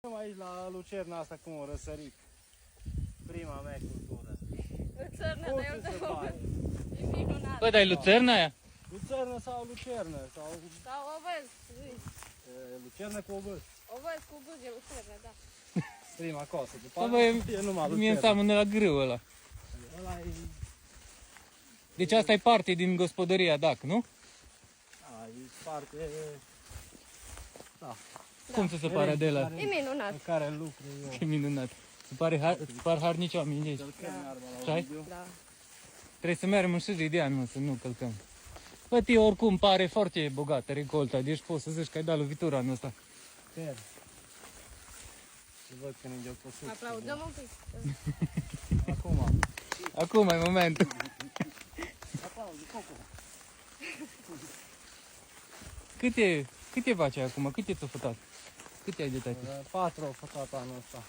Aici la lucerna asta cum o răsărit. Prima mea cultură. Luțărnă, Cum dar eu ți se dau. pare? E minunat. Bă, dar e luțerna aia? Lucernă sau lucernă? Sau Sau o văz. lucernă cu obăz. O văz cu buze, lucernă, da. Prima cosă. După Da, bă, aia e numai mie lucernă. înseamnă la grâu ăla. Ăla e... Deci asta e parte din gospodăria Dac, nu? A, e parte... Da. Cum ți se pare de la? E minunat. În care lucru eu. Ce minunat. Îți par harnici oamenii de aici. Călcăm iarba la Șai? Ovidiu. Da. Trebuie să mergem în sus de ani, mă, să nu călcăm. Bă, tio, oricum pare foarte bogată recolta, deci poți să zici că ai dat lovitura anul ăsta. Sper. Și văd că ne-i căsut. Aplaudăm un pic. Acum. Acum e momentul. Aplauzi, Coco. Cât e face acum? Cât e ți-o fătat? Cât ai de tati? 4 au făcut anul ăsta.